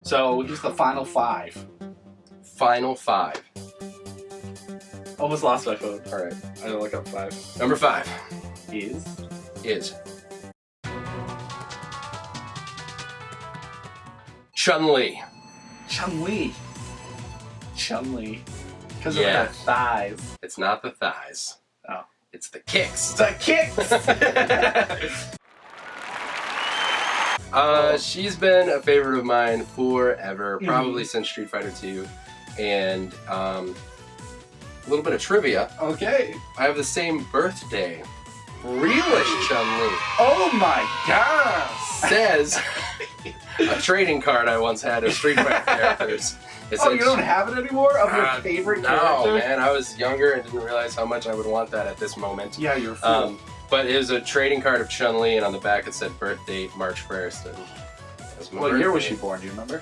So here's the final 5. Final 5. Almost lost my phone. All right. I don't look up 5. Number 5 Is ChunLi. ChunLi. ChunLi. Because of Yeah. her thighs. It's not the thighs. Oh. It's the kicks. The kicks! She's been a favorite of mine forever, probably since Street Fighter 2. And a little bit of trivia. Okay. I have the same birthday Really? as ChunLi. Oh my god! Says a trading card I once had of Street Fighter characters. It Oh, said you don't have it anymore? Of your favorite character? No, man. I was younger and didn't realize how much I would want that at this moment. Yeah, you're a fool. But it was a trading card of Chun-Li, and on the back it said birth date March 1st. And that was my What year was birthday. she born? Do you remember?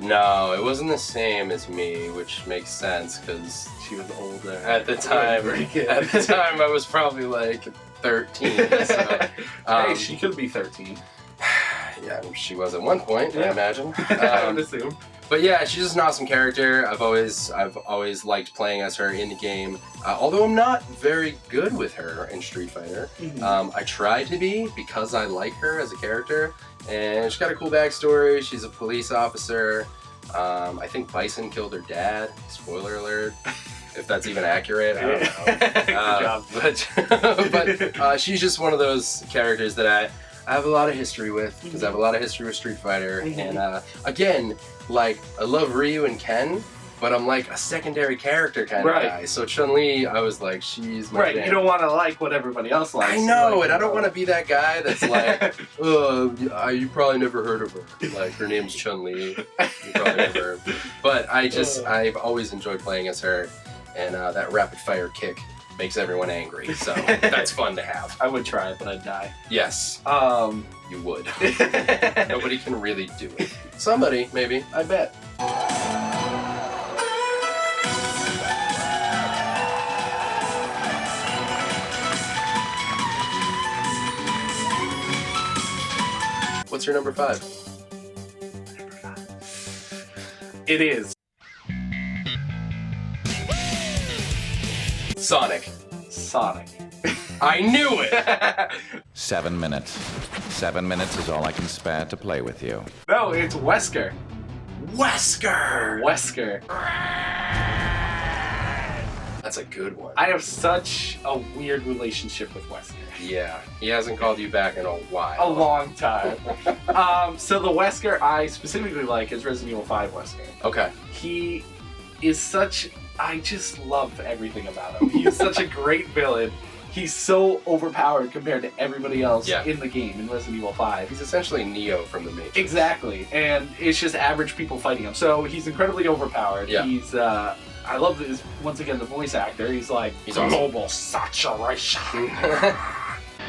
No, it wasn't the same as me, which makes sense because She was older. at the time, I was probably like 13. So, hey, she could be 13. yeah, she was at one point, I Yeah. imagine. I would assume. But yeah, she's just an awesome character. I've always liked playing as her in the game. Although I'm not very good with her in Street Fighter. I try to be because I like her as a character. And she's got a cool backstory. She's a police officer. I think Bison killed her dad. Spoiler alert. If that's even accurate, I don't know. Good job. But she's just one of those characters that I have a lot of history with because I have a lot of history with Street Fighter. And again, like, I love Ryu and Ken, but I'm like a secondary character kind of guy. So Chun-Li, I was like, she's my jam. You don't want to like what everybody else likes. I know, and I don't want to be that guy that's like, oh, you probably never heard of her. Like, her name's Chun-Li. You probably never. But I've always enjoyed playing as her, and that rapid fire kick makes everyone angry, so that's fun to have. I would try it, but I'd die. Yes, you would. Nobody can really do it. Somebody, maybe. I bet. What's your number 5? It is. Sonic. Sonic. I knew it! 7 minutes. 7 minutes is all I can spare to play with you. No, it's Wesker. Wesker! Wesker. That's a good one. I have such a weird relationship with Wesker. Yeah, he hasn't called you back in a while. A long time. So the Wesker I specifically like is Resident Evil 5 Wesker. Okay. He is such... I just love everything about him. He's such a great villain. He's so overpowered compared to everybody else in the game in Resident Evil 5. He's essentially Neo from the Matrix. Exactly, and it's just average people fighting him. So he's incredibly overpowered. Yeah. He's, I love this, once again, the voice actor. He's like, he's awesome. global saturation.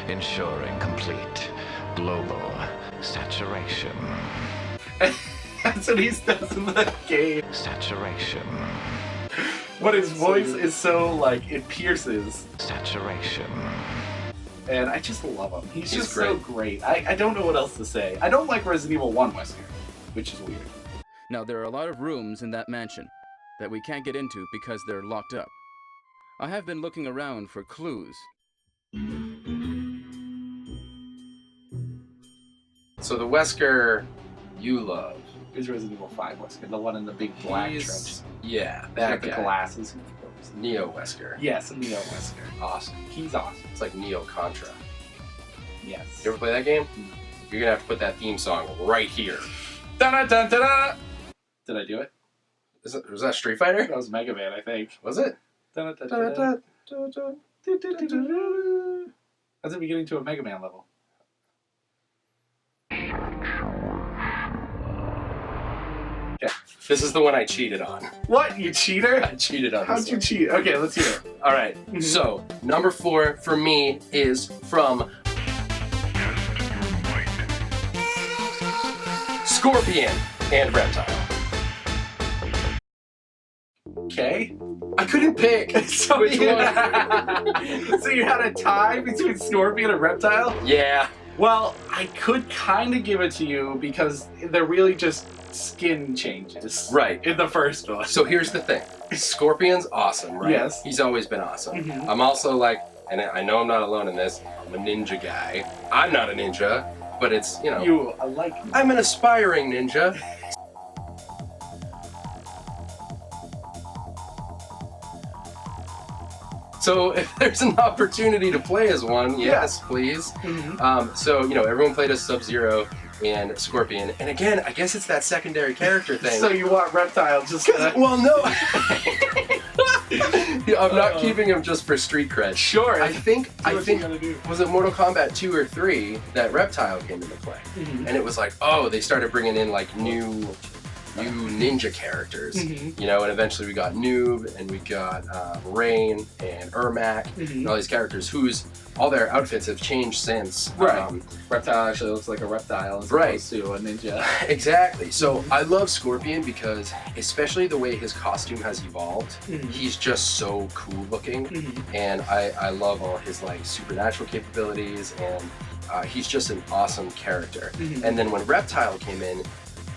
Ensuring complete global saturation. That's what he does in the game. Saturation. But his voice is so, like, it pierces. Saturation. And I just love him. He's just great. so great. I don't know what else to say. I don't like Resident Evil 1 Wesker, which is weird. Now, there are a lot of rooms in that mansion that we can't get into because they're locked up. I have been looking around for clues. So the Wesker you love Is Resident Evil 5 Wesker, the one in the big black trench. Yeah, He's that got the guy. glasses. Neo Wesker. Yes, Neo Wesker. Awesome. He's awesome. It's like Neo Contra. Yes. You ever play that game? You're gonna have to put that theme song right here. Da-da-da-da-da! Did I do it? Was that Street Fighter? That was Mega Man, I think. Was it? Da-da-da-da-da. That's the beginning to a Mega Man level. Okay. This is the one I cheated on. What? You cheater? I cheated on How'd this you one. cheat? Okay, let's hear it. All right. So number 4 for me is from Scorpion and Reptile. Okay. I couldn't pick. So Which you one? so you had a tie between Scorpion and Reptile? Yeah. Well, I could kind of give it to you because they're really just skin changes. Right. In the first one. So here's the thing. Scorpion's awesome, right? Yes. He's always been awesome. Mhm. I'm also like, and I know I'm not alone in this, I'm a ninja guy. I'm not a ninja, but it's, you know. You like me. I'm an aspiring ninja. So if there's an opportunity to play as one, yes, please. Mhm. So, you know, everyone played as Sub-Zero and Scorpion. And again, I guess it's that secondary character thing. So you want Reptile just Well, no. I'm not keeping him just for street cred. Sure. I think gonna do. was it Mortal Kombat 2 or 3 that Reptile came into play. Mhm. And it was like, oh, they started bringing in like new ninja characters, Mhm. you know, and eventually we got Noob and we got Rain and Ermac and all these characters whose all their outfits have changed since. Right. Reptile actually looks like a reptile as opposed to a ninja. Exactly. So I love Scorpion because, especially the way his costume has evolved, he's just so cool looking, and I love all his like supernatural capabilities, and he's just an awesome character. And then when Reptile came in,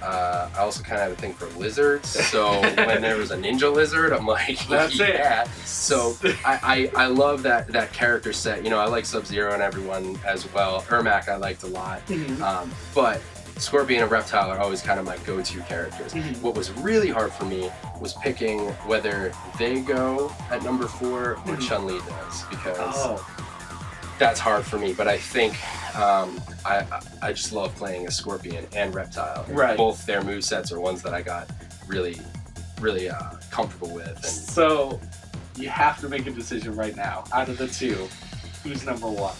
I also kind of have a thing for lizards, so when there was a ninja lizard, I'm like, That's yeah. it. So I love that character set. You know, I like Sub-Zero and everyone as well. Ermac I liked a lot, but Scorpion and Reptile are always kind of my go-to characters. What was really hard for me was picking whether they go at number 4 or Chun-Li does, because that's hard for me, but I think I just love playing as Scorpion and Reptile. Right. Both their movesets are ones that I got really comfortable with. And So you have to make a decision right now. Out of the two, who's number 1?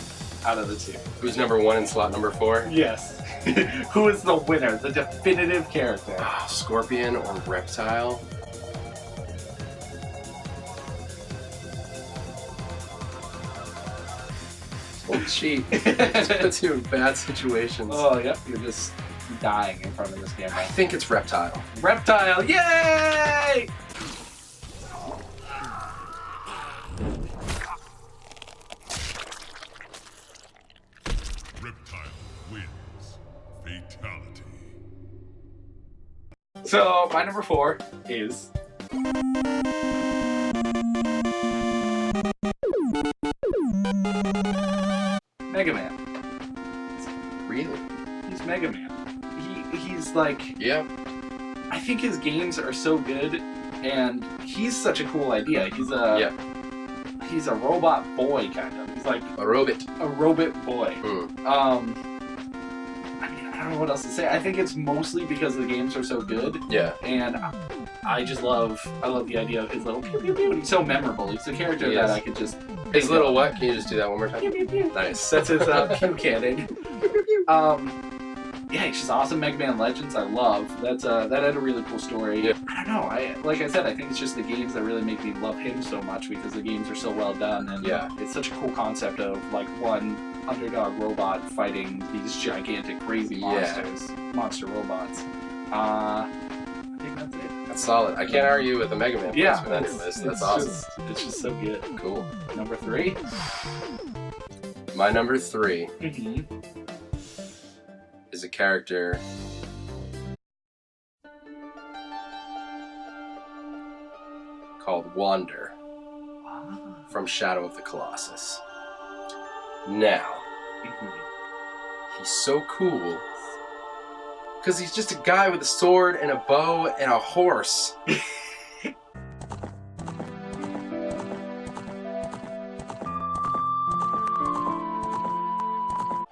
Out of the two. who's number 1 in slot number 4? Yes. Who is the winner? The definitive character. Scorpion or Reptile? Oh, cheat. Just puts you in bad situations. Oh, yep. You're just dying in front of this camera. I think it's Reptile. Reptile, yay! Reptile wins. Fatality. So, my number 4 is... Mega Man. Really? He's Mega Man. He's like... Yeah. I think his games are so good, and he's such a cool idea. He's a... He's a robot boy, kind of. He's like... A robot. A robot boy. Mm. I mean, I don't know what else to say. I think it's mostly because the games are so good. Yeah. And I just love... I love the idea of his little pew pew pew. He's so memorable. He's a character that I could just... His little what? Can you just do that one more time? Pew pew pew. Nice. That's his pew cannon. Yeah, it's just awesome. Mega Man Legends, I love. That had a really cool story. Yeah. I don't know. Like I said, I think it's just the games that really make me love him so much because the games are so well done, and it's such a cool concept of like one underdog robot fighting these gigantic, crazy monsters, monster robots. I think that's it. That's solid. I can't argue with the Mega Man placement on your list. That's awesome. It's just so good. Cool. Number 3. My number 3 Mm-hmm. is a character called Wander from Shadow of the Colossus. Now, he's so cool because he's just a guy with a sword and a bow and a horse.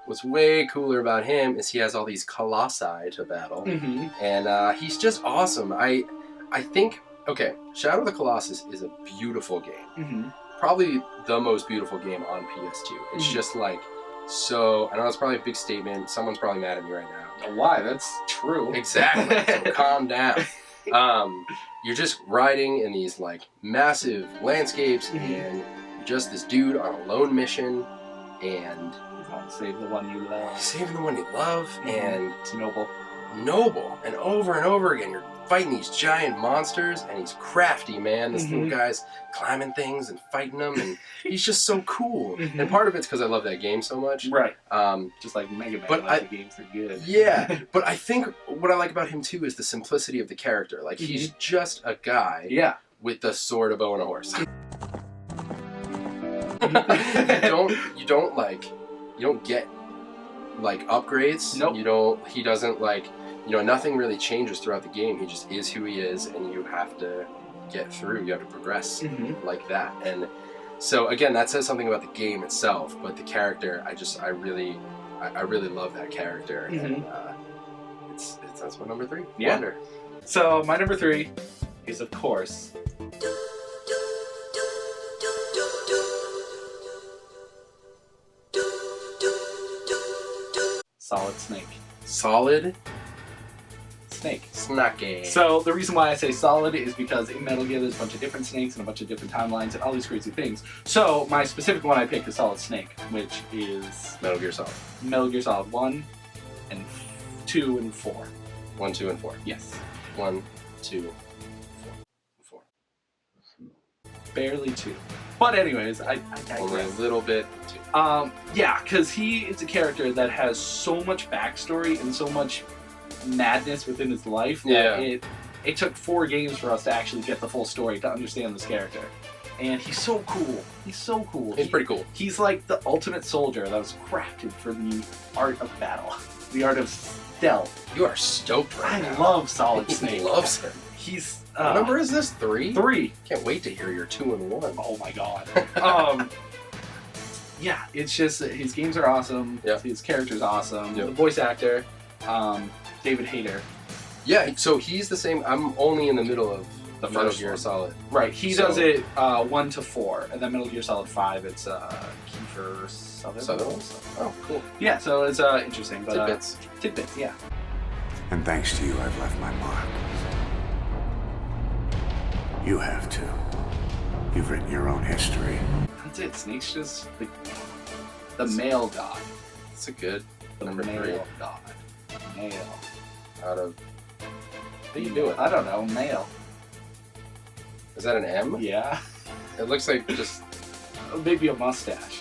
What's way cooler about him is he has all these colossi to battle, and he's just awesome. I think, okay, Shadow of the Colossus is a beautiful game. Probably the most beautiful game on PS2. It's just like, so, I know that's probably a big statement. Someone's probably mad at me right now. Why? That's true. Exactly, so calm down. You're just riding in these like massive landscapes, and you're just this dude on a lone mission, and save the one you love. Saving the one you love, and it's noble. And over again, you're fighting these giant monsters, and he's crafty, man. This little guy's climbing things and fighting them, and he's just so cool. And part of it's because I love that game so much. Right. Just like Mega Man, but the games are good. Yeah, but I think what I like about him too is the simplicity of the character. Like, he's just a guy with a sword, a bow, and a horse. you don't get like upgrades. Nope. He doesn't like, nothing really changes throughout the game. He just is who he is, and you have to get through. You have to progress like that. And so again, that says something about the game itself, but the character, I really love that character. And that's my number 3. Yeah. Wonder. So my number 3 is, of course, Solid Snake. Solid Snake. Snake. So the reason why I say solid is because in Metal Gear there's a bunch of different snakes and a bunch of different timelines and all these crazy things. So my specific one I picked is Solid Snake, which is Metal Gear Solid. Metal Gear Solid 1 and 2 and 4. 1, 2, and 4. Yes. 1, 2, 4. Barely 2. But anyways, I digress. Only a little bit too. Yeah, because he is a character that has so much backstory and so much madness within his life that it took 4 games for us to actually get the full story to understand this character. And he's so cool. He's so cool. He's pretty cool. He's like the ultimate soldier that was crafted for the art of battle, the art of stealth. You are stoked right now. I love Solid Snake. He loves him. He's what number is this? 3? 3. Can't wait to hear your 2 and 1. Oh my god. Yeah, it's just his games are awesome. Yeah. His character's awesome. The voice actor, David Hayter. Yeah, so he's the same. I'm only in the middle of The Metal first Gear one. Solid. Right, he does it 1 to 4, and then Metal Gear Solid 5, it's Kiefer Sutherland. Oh, cool. Yeah, so it's interesting. But, Tidbits, yeah. And thanks to you, I've left my mark. You have too. You've written your own history. That's it. Snake's just the male god. It's a good The number male 3. god. Male. Out of... What are you doing? I don't know. Male. Is that an M? Yeah. It looks like just... Maybe a mustache.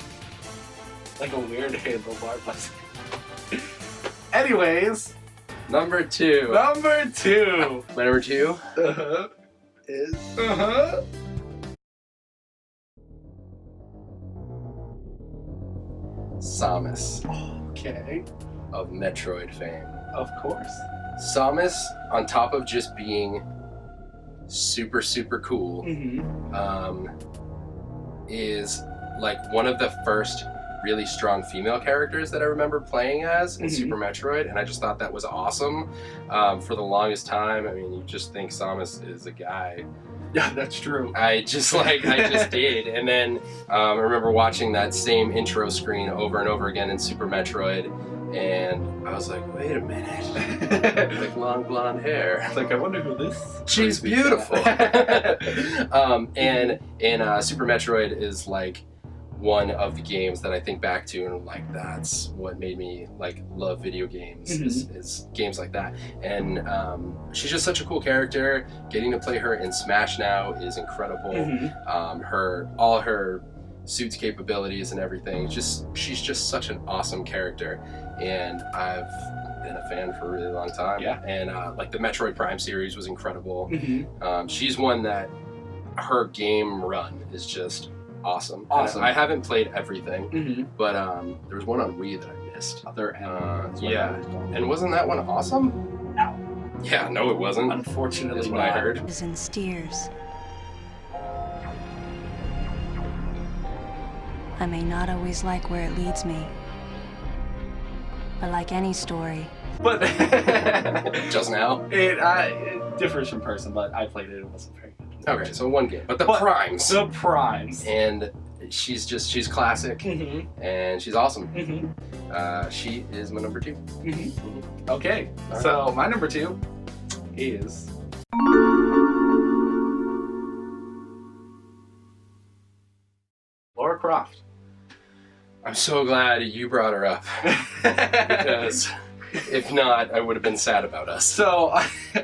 Like a weird handlebar mustache. Anyways. Number 2. Number 2. My number 2? Is... Samus. Okay. Of Metroid fame. Of course. Samus, on top of just being super, super cool, is like one of the first really strong female characters that I remember playing as in Super Metroid, and I just thought that was awesome. For the longest time, I mean, you just think Samus is a guy. Yeah, that's true. I just did. And then I remember watching that same intro screen over and over again in Super Metroid, and I was like, wait a minute. Like long blonde hair. It's like, I wonder who this She's beautiful. And Super Metroid is like one of the games that I think back to and I'm like, that's what made me like love video games is games like that. And she's just such a cool character. Getting to play her in Smash now is incredible. All her suit's capabilities and everything, she's just such an awesome character, and I've been a fan for a really long time. Yeah. And like the Metroid Prime series was incredible. She's one that her game run is just awesome. I haven't played everything, but there was one on Wii that I missed. Yeah. And wasn't that one awesome? No. Yeah, no it wasn't. Unfortunately, is what I heard. And steers. I may not always like where it leads me, but like any story. But just now? It differs from person, but I played it. It wasn't very good. Okay, so one game, but Primes. The Primes. And she's classic, and she's awesome. She is my number 2. Okay, right. So my number 2 is Lara Croft. I'm so glad you brought her up because If not, I would have been sad about us. So,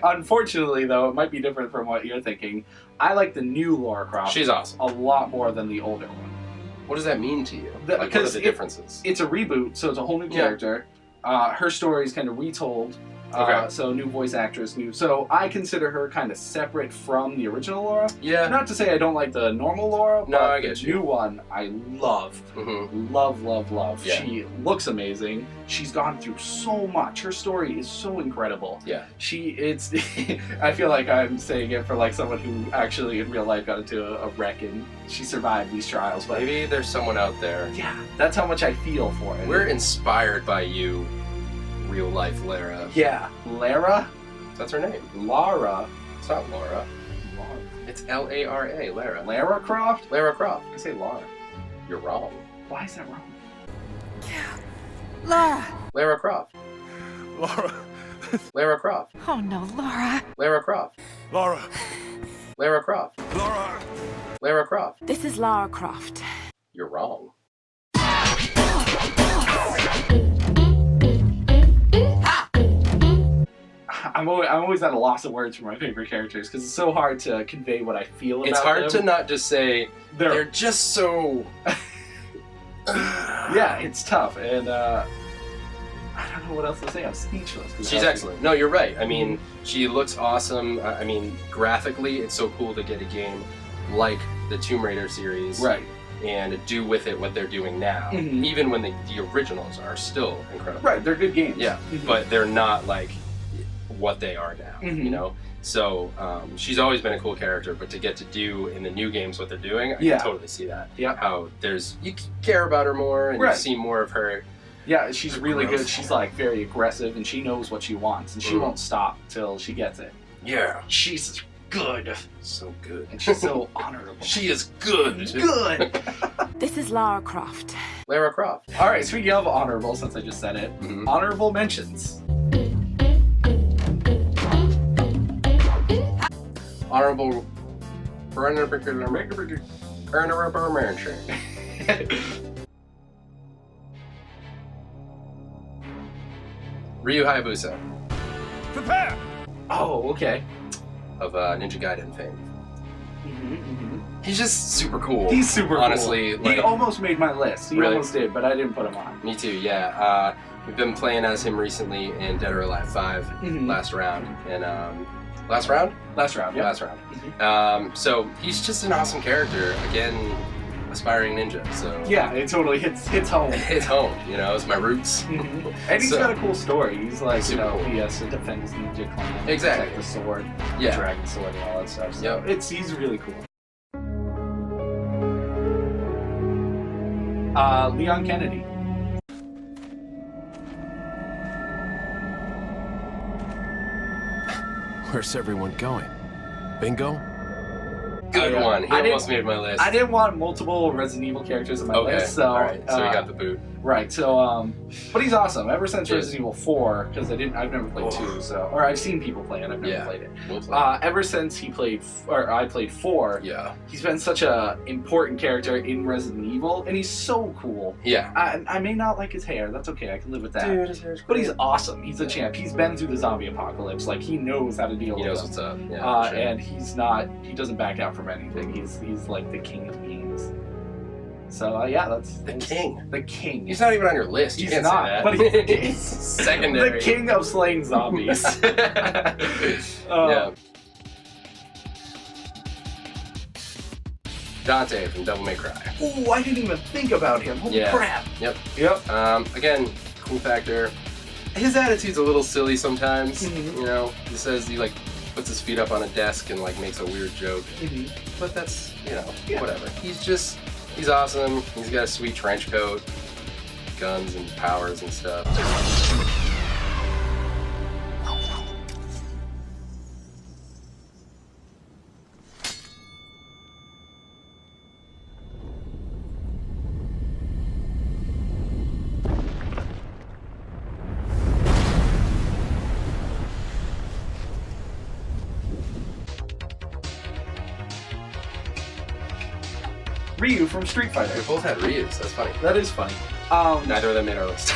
unfortunately, though, it might be different from what you're thinking. I like the new Lara Croft. She's awesome. A lot more than the older one. What does that mean to you? Like, what are the differences? It's a reboot, so it's a whole new character. Her story is kind of retold. Okay. So new voice actress, new. So I consider her kind of separate from the original Lara. Yeah. Not to say I don't like the normal Lara, No, but I get the you. new one I love. Mm-hmm. Love. Yeah. She looks amazing. She's gone through so much. Her story is so incredible. Yeah. It's. I feel like I'm saying it for like someone who actually in real life got into a wreck and she survived these trials. But Maybe there's someone out there. yeah, that's how much I feel for it. We're inspired by you, real life Lara. Yeah, Lara. That's her name. Lara. It's not Laura. Lara. It's Lara. Lara. Lara Croft? Lara Croft. I say Lara. You're wrong. Why is that wrong? Lara! Lara Croft. Lara. Lara Croft. Oh no, Lara! Lara Croft. Lara. Lara Croft. Lara. Lara Croft. This is Lara Croft. You're wrong. I'm always at a loss of words for my favorite characters because it's so hard to convey what I feel about them. It's hard to not just say They're they're just so. yeah, it's tough, and I don't know what else to say. I'm speechless. She's excellent. No, you're right. I mean, she looks awesome. I mean, graphically, it's so cool to get a game like the Tomb Raider series, Right. and do with it what they're doing now. Mhm. Even when the originals are still incredible. Right, they're good games. Yeah, Mhm. but they're not like what they are now. Mhm. You know. So she's always been a cool character, but to get to do in the new games what they're doing, I Yeah. can totally see that. Yeah. How you care about her more, and Right. you see more of her. Yeah, she's really Gross. good. She's like very aggressive, and she knows what she wants, and she won't stop till she gets it. Yeah. She's good, So good. and she's so honorable. She is good. Good. This is Lara Croft. Lara Croft. All right, speaking of honorable, since I just said it, Mhm. honorable mentions. Honorable mention. Ryu Hayabusa Prepare. Oh, okay. of Ninja Gaiden fame. Mm-hmm. He's just super cool. He's super honestly, cool. like, He almost made my list. He Really? almost did, but I didn't put him on. me too, yeah. We've been playing as him recently in Dead or Alive 5 Mhm. last round. And last round? Last round, yeah. Last round. Mhm. So he's just an awesome character. Again, aspiring ninja. So Yeah, it totally hits home. it's home. You know, it's my roots. Mhm. And he's So- got a cool story. He's like, Super cool. he has to defend his ninja clan, Exactly. protect the sword, the Yeah. dragon sword, and all that stuff. So Yep. he's really cool. Leon Kennedy. Where's everyone going? Bingo? Good I, one. He I didn't- almost made my list. I didn't want multiple Resident Evil characters on my Okay. list, so All right. So he got the boot. right. So but he's awesome. Ever since Yes. Resident Evil 4, because I've never played 2, so or I've seen people play it. I've never Yeah. played it. We'll play. Ever since I played 4, Yeah. he's been such a important character in Resident Evil, and he's so cool. Yeah. I may not like his hair. That's okay. I can live with that. Dude, his hair's But great. he's awesome. He's a champ. He's been through the zombie apocalypse. Like he knows how to deal He with knows them. what's up. Yeah. for sure. And he doesn't back out from anything. He's like the king of games. So yeah, that's The king. The king. He's not even on your list. You He's can't not, say that. but he's He's secondary. the king of slaying zombies. Yeah. Dante from Devil May Cry. Ooh, I didn't even think about him. Holy Yeah. crap. Yep. Yep. Again, cool factor. His attitude's a little silly sometimes. Mhm. You know, he says he like puts his feet up on a desk and like makes a weird joke. Mhm. But that's, you know, Yeah. whatever. He's awesome. He's got a sweet trench coat, guns and powers and stuff. Ryu from Street Fighter. We both had Ryus. That's funny. That is funny. Neither of them made our list.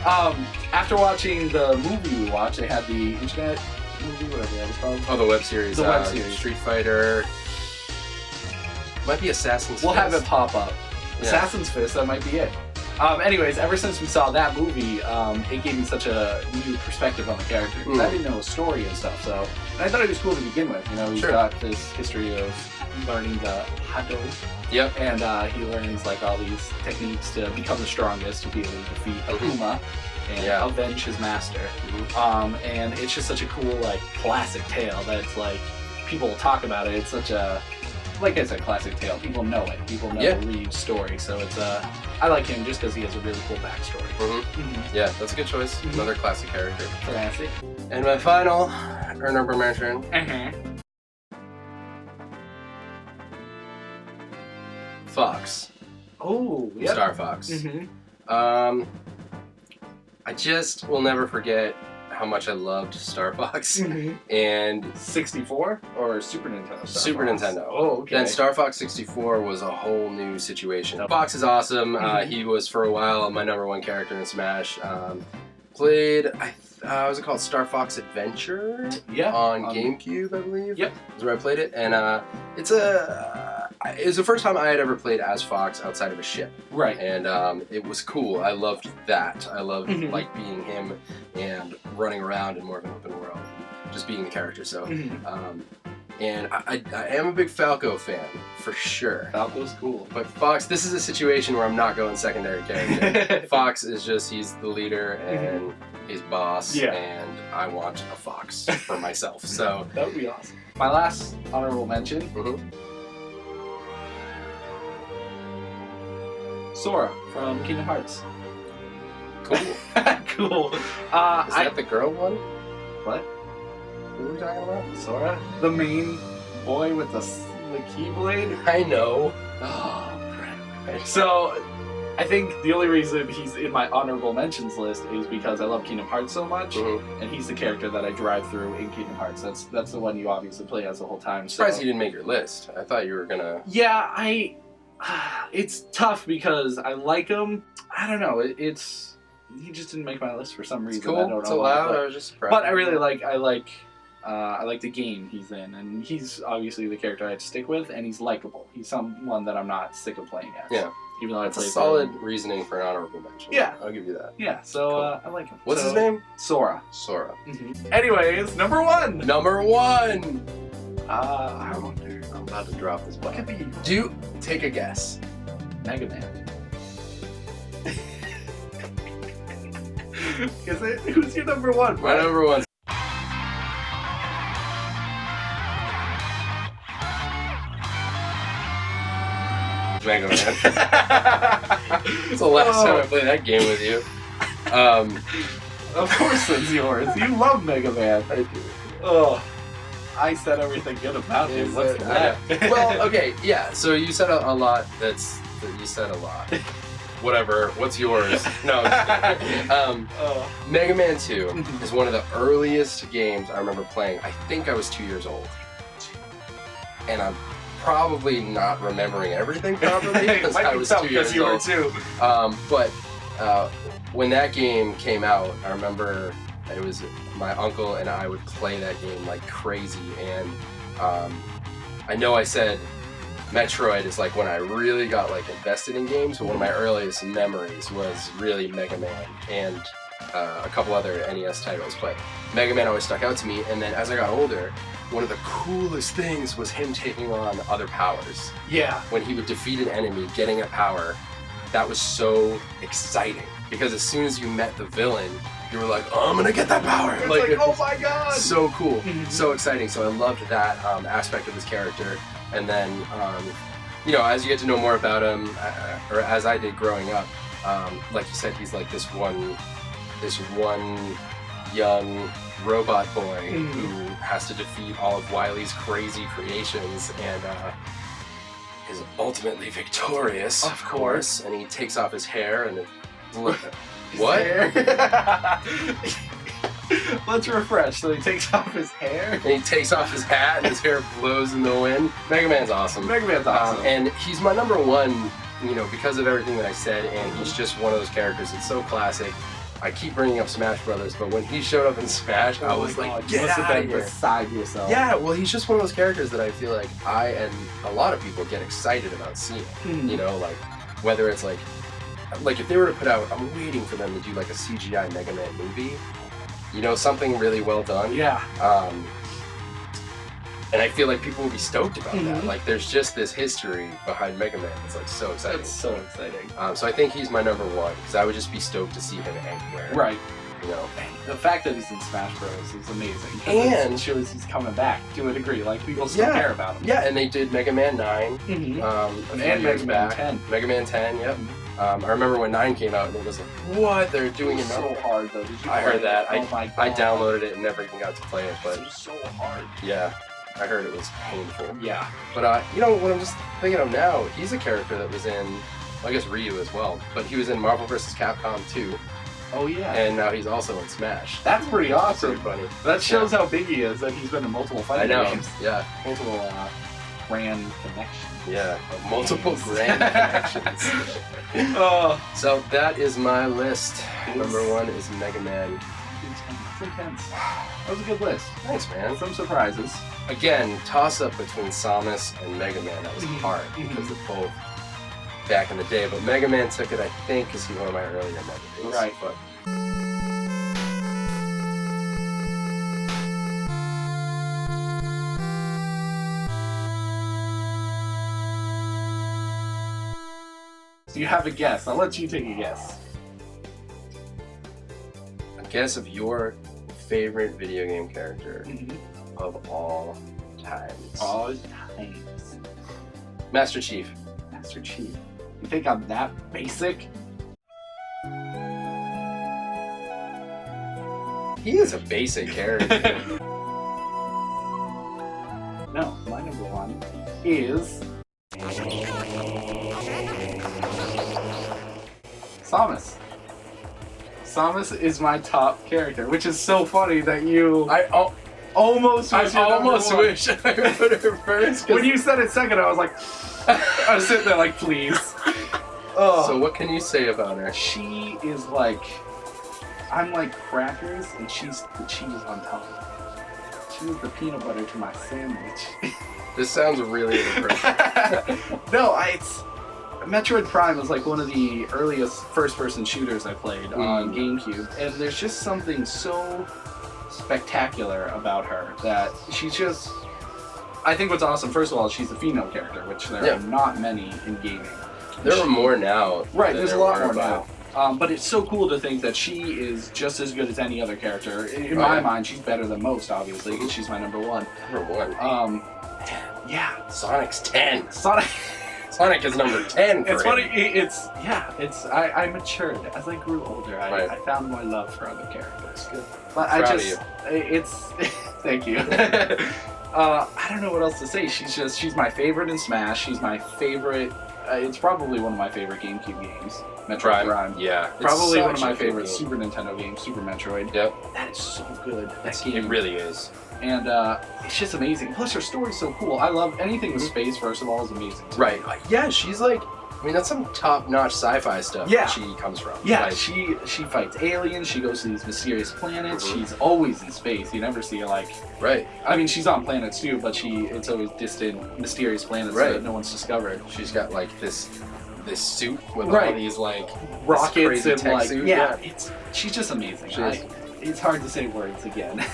After watching the movie we watched, they had the internet movie, whatever that was called. Oh, the web series. The web series. Street Fighter. Might be Assassin's We'll Fist. have it pop up. Yeah. Assassin's Fist, that might be it. Anyways, ever since we saw that movie, it gave me such a new perspective on the character. 'Cause I didn't know his story and stuff, so... And I thought he was cool to begin with. You know, he's got this history of learning the Hado. Yep. And he learns, like, all these techniques to become the strongest, to be able to defeat Akuma and avenge his master. And it's just such a cool, like, classic tale that's, like, people talk about it. It's such a... Like I said, classic tale. People know it. People know Ryu's story. So it's I like him just because he has a really cool backstory. Yeah, that's a good choice. Another classic character. Classic. And my final honorable mention. Fox. Oh, yeah. Star Fox. I just will never forget how much I loved Star Fox. And 64 or Super Nintendo? Super Nintendo. Oh, okay. Then Star Fox 64 was a whole new situation. Fox is awesome. He was for a while my #1 character in Smash. Played, was it called Star Fox Adventure? Yeah. On GameCube, I believe. Yep. Is where I played it, and it was the first time I had ever played as Fox outside of a ship. Right. And it was cool. I loved that. I loved like being him and running around in more of an open world, just being the character. So, and I am a big Falco fan for sure. Falco's cool. But Fox, this is a situation where I'm not going secondary character. Fox is just, he's the leader and he's boss, and I want a Fox for myself. So that would be awesome. My last honorable mention. Sora from Kingdom Hearts. Cool. Cool. Is that the girl one? What? Who are we talking about? Sora? The main boy with the keyblade? I know. Oh, crap. So, I think the only reason he's in my honorable mentions list is because I love Kingdom Hearts so much, and he's the character that I drive through in Kingdom Hearts. That's the one you obviously play as the whole time. I'm surprised you didn't make your list. I thought you were gonna... Yeah, it's tough because I like him. I don't know. He just didn't make my list for some reason. It's cool. I don't know. It's allowed. I was just surprised. But I really like the game he's in, and he's obviously the character I had to stick with, and he's likable. He's someone that I'm not sick of playing as. Yeah. Even though it's a solid reason for an honorable mention. Yeah. I'll give you that. Yeah. So cool. I like him. What's his name? Sora. Sora. Anyways, #1. #1. I wonder. I'm about to drop this button. What could be? Take a guess. Mega Man. Is it? Who's your #1? My #1. Mega Man. It's the last time I played that game with you. Of course it's yours. You love Mega Man. I do. Oh, I said everything good about him. What's that? Well, okay, yeah. So you said a lot. You said a lot. Whatever. What's yours? No. Mega Man 2 is one of the earliest games I remember playing. I think I was 2 years old, and I'm probably not remembering everything properly because I was 2 years old. But when that game came out, I remember it was my uncle and I would play that game like crazy, and I know I said Metroid is like when I really got like invested in games, but one of my earliest memories was really Mega Man and a couple other NES titles, but Mega Man always stuck out to me. And then as I got older, one of the coolest things was him taking on other powers. Yeah. When he would defeat an enemy, getting a power, that was so exciting because as soon as you met the villain, you were like, oh, I'm gonna get that power. It's like, oh my god! So cool, so exciting. So I loved that aspect of his character. And then, you know, as you get to know more about him, or as I did growing up, like you said, he's like this one young robot boy who has to defeat all of Wily's crazy creations and is ultimately victorious, of course. And he takes off his hair and what? Let's refresh. So he takes off his hair. And he takes off his hat and his hair blows in the wind. Mega Man's awesome. Mega Man's awesome. And he's my #1, you know, because of everything that I said, and he's just one of those characters. It's so classic. I keep bringing up Smash Brothers, but when he showed up in Smash, I was like, you get must have out been of here. beside yourself. Yeah, well, he's just one of those characters that I feel like I and a lot of people get excited about seeing. You know, like whether it's like if they were to put out, I'm waiting for them to do like a CGI Mega Man movie. You know, something really well done. Yeah. And I feel like people will be stoked about that. Like, there's just this history behind Mega Man. It's like so exciting. That's so exciting. So I think he's my number one because I would just be stoked to see him anywhere. Right. You know. The fact that he's in Smash Bros is amazing. And it shows he's coming back to a degree. Like, people still care about him. Yeah, and they did Mega Man 9. And Mega Man 10. Mega Man 10. Yep. I remember when 9 came out and it was like, what? They're doing It's another so hard though. Did you I play heard that. it? Oh my God. I downloaded it and never even got to play it, but It was so hard. yeah, I heard it was painful. Yeah. But you know what I'm just thinking of now? He's a character that was in, I guess Ryu as well, but he was in Marvel vs. Capcom 2, Oh yeah. and now he's also in Smash. That's pretty awesome. Pretty funny. That shows how big he is. That he's been in multiple I fighting know. games. Yeah. Multiple grand connections. Yeah. Multiple grand connections. So that is my list. Number 1 is Mega Man. It's intense. That was a good list. Thanks, man. Some surprises. Again, toss up between Samus and Mega Man. That was hard because they're both back in the day. But Mega Man took it, I think, because he's one of my earlier memories. Right. But Do you have a guess? I'll let you take a guess. a guess of your favorite video game character of all times. All times. Master Chief. Master Chief. You think I'm that basic? He is a basic character. No, my number 1 is Samus. Samus is my top character, which is so funny that you almost I almost wish I put her first. When you said it second, I was like, I was sitting there like, please. So what can you say about her? She is like, I'm like crackers, and she's the cheese on top. She's the peanut butter to my sandwich. This sounds really inappropriate. No, it's Metroid Prime is like one of the earliest first-person shooters I played on GameCube, and there's just something so spectacular about her that she's just. I think what's awesome, first of all, she's a female character, which there are not many in gaming. There are more now. Right, there's a lot more now. But it's so cool to think that she is just as good as any other character. In my mind, she's better than most, obviously, because she's my number 1. Number 1. Yeah. Sonic's 10. Sonic is number 10 for It's him. funny, I matured. As I grew older, I found my love for other characters. Good. But Proud I of just, it's, thank you. I don't know what else to say. She's my favorite in Smash. She's my favorite, it's probably one of my favorite GameCube games. Metroid Prime. Yeah. Probably one of my favorite Super Nintendo games, Super Metroid. Yep. That is so good. That game. It really is. And it's just amazing. Plus, her story's so cool. I love anything with space, first of all, is amazing. Right. Yeah, she's like, I mean, that's some top-notch sci-fi stuff that she comes from. Yeah, like, she fights aliens, she goes to these mysterious planets, she's always in space. You never see her like... Right. I mean, she's on planets too, but it's always distant, mysterious planets that no one's discovered. She's got like this suit with all these like rockets and tech like... suit. Yeah, she's just amazing. It's hard to say words again.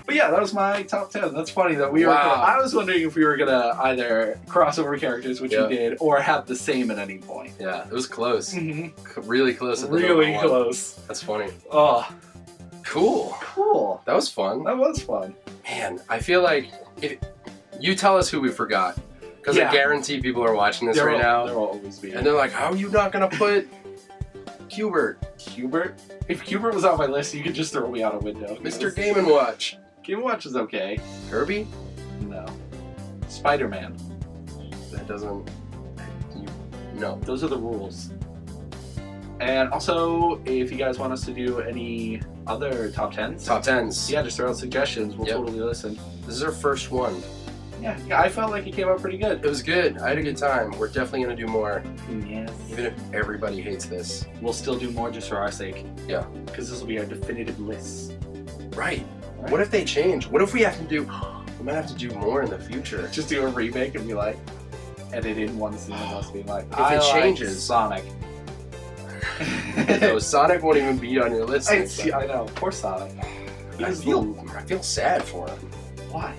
But yeah, that was my top 10. That's funny that we were. I was wondering if we were gonna either cross over characters, which we did, or have the same at any point. Yeah, it was close. Really close. Really close. That's funny. Oh, cool. Cool. That was fun. That was fun. Man, I feel like if you tell us who we forgot, because I guarantee people are watching this right now. There will always be. And they're like, "How are you not gonna put Hubert?" Hubert? If Hubert was on my list, you could just throw me out a window. Mr. Game & Watch. Game & Watch is okay. Kirby? No. Spider-Man. That doesn't... No. Those are the rules. And also, if you guys want us to do any other top 10s, yeah, just throw out suggestions. We'll totally listen. This is our first one. Yeah, I felt like it came out pretty good. It was good. I had a good time. We're definitely going to do more. Yes. Even if everybody hates this. We'll still do more just for our sake. Yeah. Because this will be our definitive list. Right. What if they change? What if we have to do... We might have to do more in the future. Just do a remake and be like, edit in one scene of us being like, if it changes, Sonic. No, Sonic won't even be on your list. I know, poor Sonic. I feel sad for him. Why?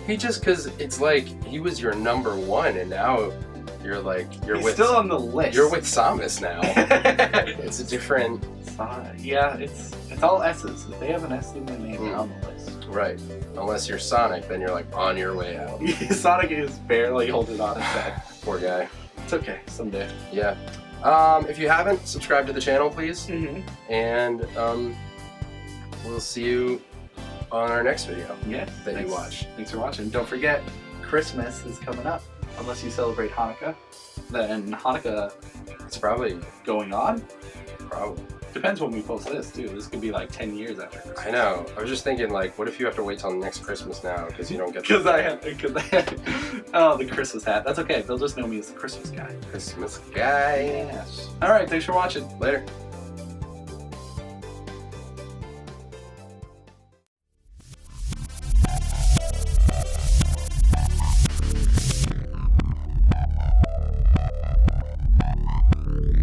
Because it's like he was your number one, and now you're He's still on the list. You're with Samus now. It's a different. Yeah, it's all S's. If they have an S in their name, they're on the list. Right. Unless you're Sonic, then you're like on your way out. Sonic is barely holding on his head. Poor guy. It's okay, someday. Yeah. If you haven't, subscribe to the channel, please. And we'll see you on our next video. Yes. That you watch. Thanks for watching. Don't forget, Christmas is coming up. Unless you celebrate Hanukkah, then Hanukkah. It's probably going on. Probably. Depends when we post this too. This could be like 10 years after Christmas. I know. I was just thinking, like, what if you have to wait till next Christmas now because you don't get. Because I had the Christmas hat. That's okay. They'll just know me as the Christmas guy. Christmas guy. Yes. All right. Thanks for watching. Later.